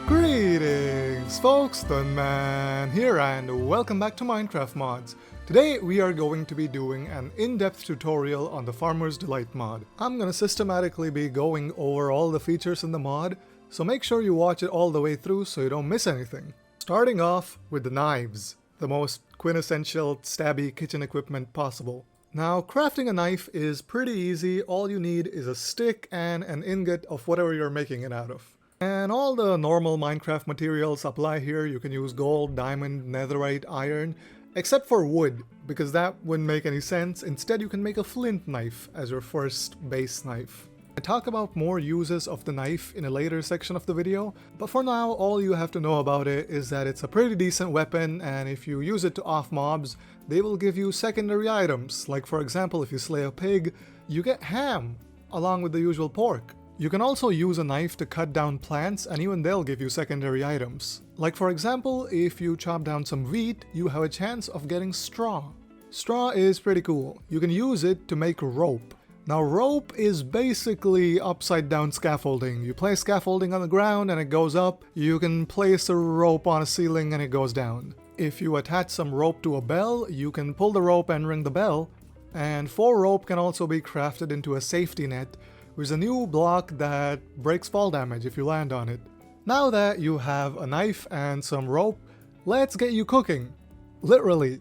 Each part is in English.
Greetings folks, Thunman here and welcome back to Minecraft Mods. Today we are going to be doing an in-depth tutorial on the Farmer's Delight mod. I'm gonna systematically be going over all the features in the mod, so make sure you watch it all the way through so you don't miss anything. Starting off with the knives, the most quintessential stabby kitchen equipment possible. Now, crafting a knife is pretty easy. All you need is a stick and an ingot of whatever you're making it out of. And all the normal Minecraft materials apply here. You can use gold, diamond, netherite, iron, except for wood, because that wouldn't make any sense. Instead, you can make a flint knife as your first base knife. I talk about more uses of the knife in a later section of the video, but for now, all you have to know about it is that it's a pretty decent weapon, and if you use it to off mobs, they will give you secondary items. Like for example, if you slay a pig, you get ham, along with the usual pork. You can also use a knife to cut down plants, and even they'll give you secondary items. Like for example, if you chop down some wheat, you have a chance of getting straw. Straw is pretty cool. You can use it to make rope. Now rope is basically upside down scaffolding. You place scaffolding on the ground and it goes up. You can place a rope on a ceiling and it goes down. If you attach some rope to a bell, you can pull the rope and ring the bell. And 4 rope can also be crafted into a safety net, which is a new block that breaks fall damage if you land on it. Now that you have a knife and some rope, let's get you cooking. Literally.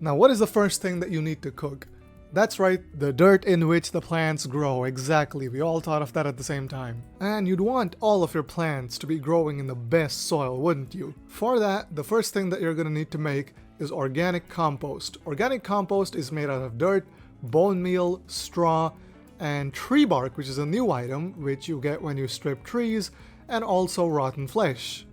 Now what is the first thing that you need to cook? That's right, the dirt in which the plants grow. Exactly, we all thought of that at the same time. And you'd want all of your plants to be growing in the best soil, wouldn't you? For that, the first thing that you're gonna need to make is organic compost. Organic compost is made out of dirt, bone meal, straw, and tree bark, which is a new item which you get when you strip trees, and also rotten flesh.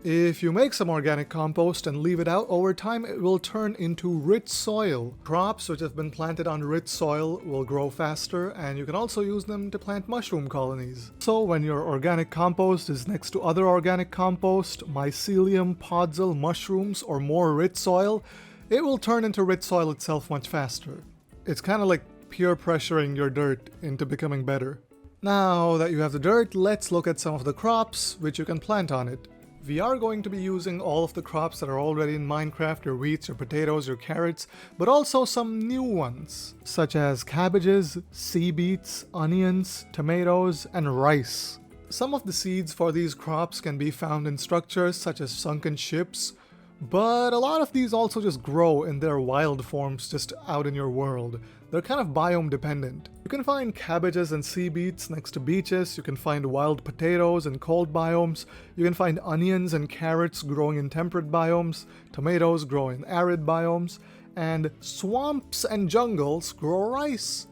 If you make some organic compost and leave it out over time, it will turn into rich soil. Crops which have been planted on rich soil will grow faster, and you can also use them to plant mushroom colonies. So when your organic compost is next to other organic compost, mycelium, podzol, mushrooms, or more rich soil, it will turn into rich soil itself much faster. It's kind of like peer pressuring your dirt into becoming better. Now that you have the dirt, let's look at some of the crops which you can plant on it. We are going to be using all of the crops that are already in Minecraft, your wheats, your potatoes, your carrots, but also some new ones, such as cabbages, sea beets, onions, tomatoes, and rice. Some of the seeds for these crops can be found in structures such as sunken ships, but a lot of these also just grow in their wild forms just out in your world. They're kind of biome dependent. You can find cabbages and sea beets next to beaches, you can find wild potatoes in cold biomes, you can find onions and carrots growing in temperate biomes, tomatoes grow in arid biomes, and swamps and jungles grow rice.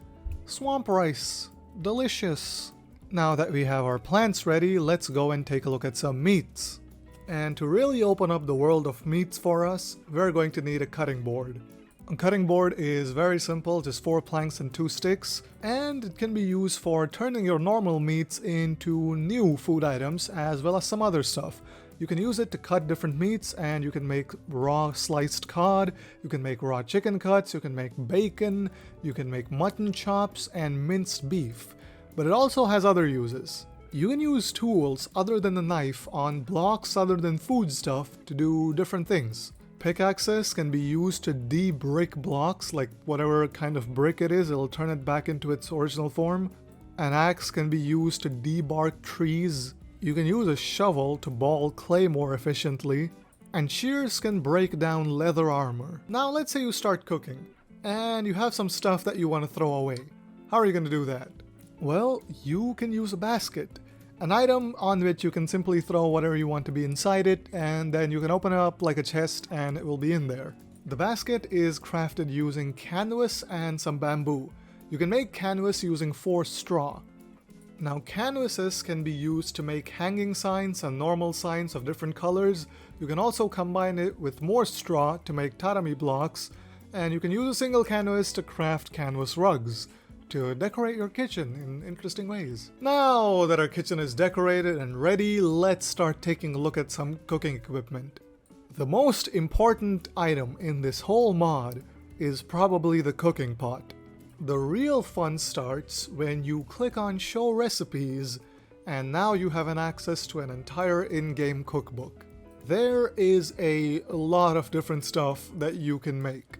Swamp rice. Delicious. Now that we have our plants ready, let's go and take a look at some meats. And to really open up the world of meats for us, we're going to need a cutting board. A cutting board is very simple, just 4 planks and 2 sticks, and it can be used for turning your normal meats into new food items as well as some other stuff. You can use it to cut different meats, and you can make raw sliced cod, you can make raw chicken cuts, you can make bacon, you can make mutton chops, and minced beef. But it also has other uses. You can use tools other than the knife on blocks other than food stuff to do different things. Pickaxes can be used to de-brick blocks, like whatever kind of brick it is, it'll turn it back into its original form. An axe can be used to debark trees. You can use a shovel to ball clay more efficiently. And shears can break down leather armor. Now let's say you start cooking, and you have some stuff that you want to throw away. How are you going to do that? Well, you can use a basket. An item on which you can simply throw whatever you want to be inside it, and then you can open it up like a chest and it will be in there. The basket is crafted using canvas and some bamboo. You can make canvas using 4 straw. Now canvases can be used to make hanging signs and normal signs of different colors. You can also combine it with more straw to make tatami blocks, and you can use a single canvas to craft canvas rugs to decorate your kitchen in interesting ways. Now that our kitchen is decorated and ready, let's start taking a look at some cooking equipment. The most important item in this whole mod is probably the cooking pot. The real fun starts when you click on Show Recipes, and now you have an access to an entire in-game cookbook. There is a lot of different stuff that you can make.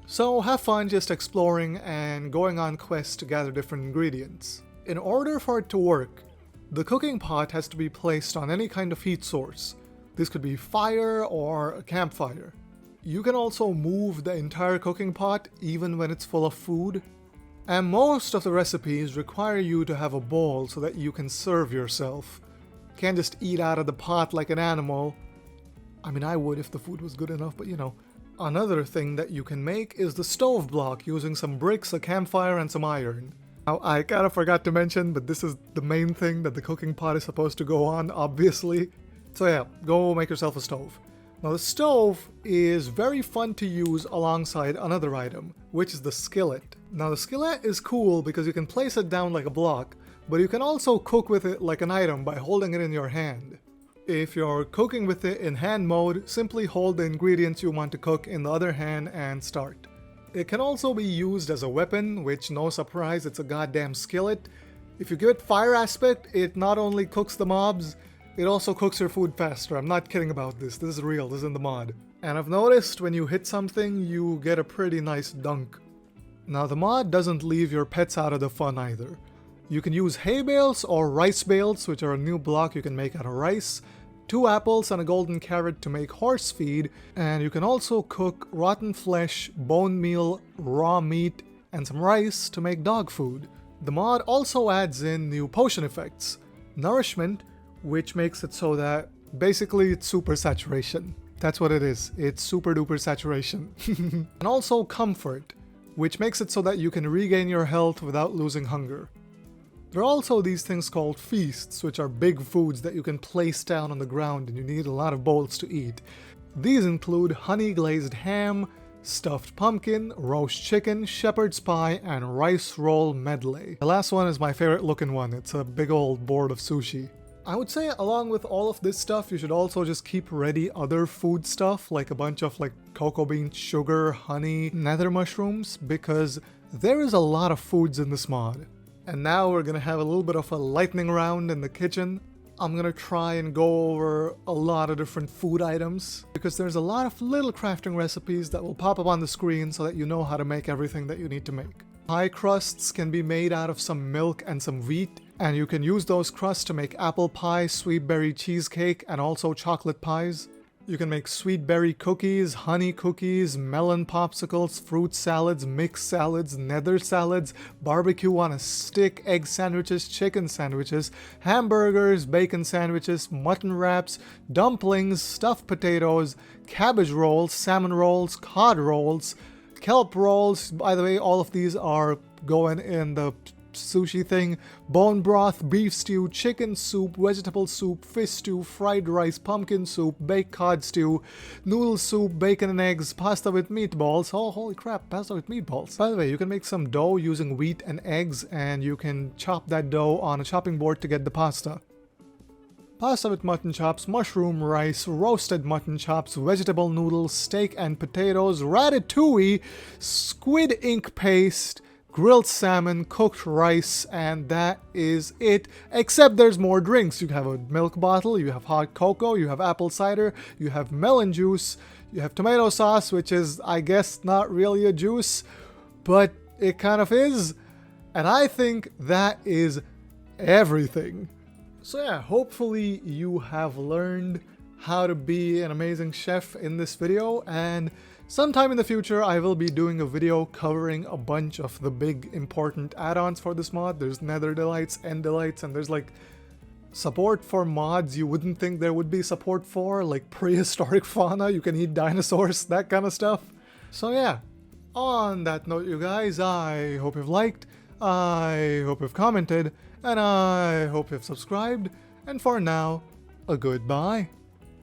So have fun just exploring and going on quests to gather different ingredients. In order for it to work, the cooking pot has to be placed on any kind of heat source. This could be fire or a campfire. You can also move the entire cooking pot even when it's full of food. And most of the recipes require you to have a bowl so that you can serve yourself. You can't just eat out of the pot like an animal. I mean, I would if the food was good enough, but you know. Another thing that you can make is the stove block using some bricks, a campfire, and some iron. Now, I kind of forgot to mention, but this is the main thing that the cooking pot is supposed to go on, obviously. So yeah, go make yourself a stove. Now the stove is very fun to use alongside another item, which is the skillet. Now the skillet is cool because you can place it down like a block, but you can also cook with it like an item by holding it in your hand. If you're cooking with it in hand mode, simply hold the ingredients you want to cook in the other hand and start. It can also be used as a weapon, which no surprise, it's a goddamn skillet. If you give it fire aspect, it not only cooks the mobs, it also cooks your food faster. I'm not kidding about this. This is real. This is in the mod. And I've noticed when you hit something, you get a pretty nice dunk. Now the mod doesn't leave your pets out of the fun either. You can use hay bales or rice bales, which are a new block you can make out of rice, 2 apples and a golden carrot to make horse feed, and you can also cook rotten flesh, bone meal, raw meat, and some rice to make dog food. The mod also adds in new potion effects. Nourishment, which makes it so that basically it's super saturation. That's what it is. It's super duper saturation. And also comfort, which makes it so that you can regain your health without losing hunger. There are also these things called feasts, which are big foods that you can place down on the ground and you need a lot of bowls to eat. These include honey glazed ham, stuffed pumpkin, roast chicken, shepherd's pie, and rice roll medley. The last one is my favorite looking one. It's a big old board of sushi. I would say along with all of this stuff, you should also just keep ready other food stuff, like a bunch of like cocoa beans, sugar, honey, nether mushrooms, because there is a lot of foods in this mod. And now we're gonna have a little bit of a lightning round in the kitchen. I'm gonna try and go over a lot of different food items, because there's a lot of little crafting recipes that will pop up on the screen so that you know how to make everything that you need to make. Pie crusts can be made out of some milk and some wheat, and you can use those crusts to make apple pie, sweet berry cheesecake, and also chocolate pies. You can make sweet berry cookies, honey cookies, melon popsicles, fruit salads, mixed salads, nether salads, barbecue on a stick, egg sandwiches, chicken sandwiches, hamburgers, bacon sandwiches, mutton wraps, dumplings, stuffed potatoes, cabbage rolls, salmon rolls, cod rolls, kelp rolls. By the way, all of these are going in the sushi thing. Bone broth, beef stew, chicken soup, vegetable soup, fish stew, fried rice, pumpkin soup, baked cod stew, noodle soup, bacon and eggs, pasta with meatballs. Oh, holy crap, pasta with meatballs. By the way, you can make some dough using wheat and eggs, and you can chop that dough on a chopping board to get the pasta. Pasta with mutton chops, mushroom rice, roasted mutton chops, vegetable noodles, steak and potatoes, ratatouille, squid ink paste, grilled salmon, cooked rice, and that is it. Except there's more drinks. You have a milk bottle, you have hot cocoa, you have apple cider, you have melon juice, you have tomato sauce, which is, I guess, not really a juice, but it kind of is. And I think that is everything. So yeah, hopefully you have learned how to be an amazing chef in this video, and sometime in the future I will be doing a video covering a bunch of the big important add-ons for this mod. There's nether delights, end delights, and there's like support for mods you wouldn't think there would be support for, like prehistoric fauna, you can eat dinosaurs, that kind of stuff. So yeah, on that note you guys, I hope you've liked, I hope you've commented, and I hope you've subscribed, and for now, a goodbye.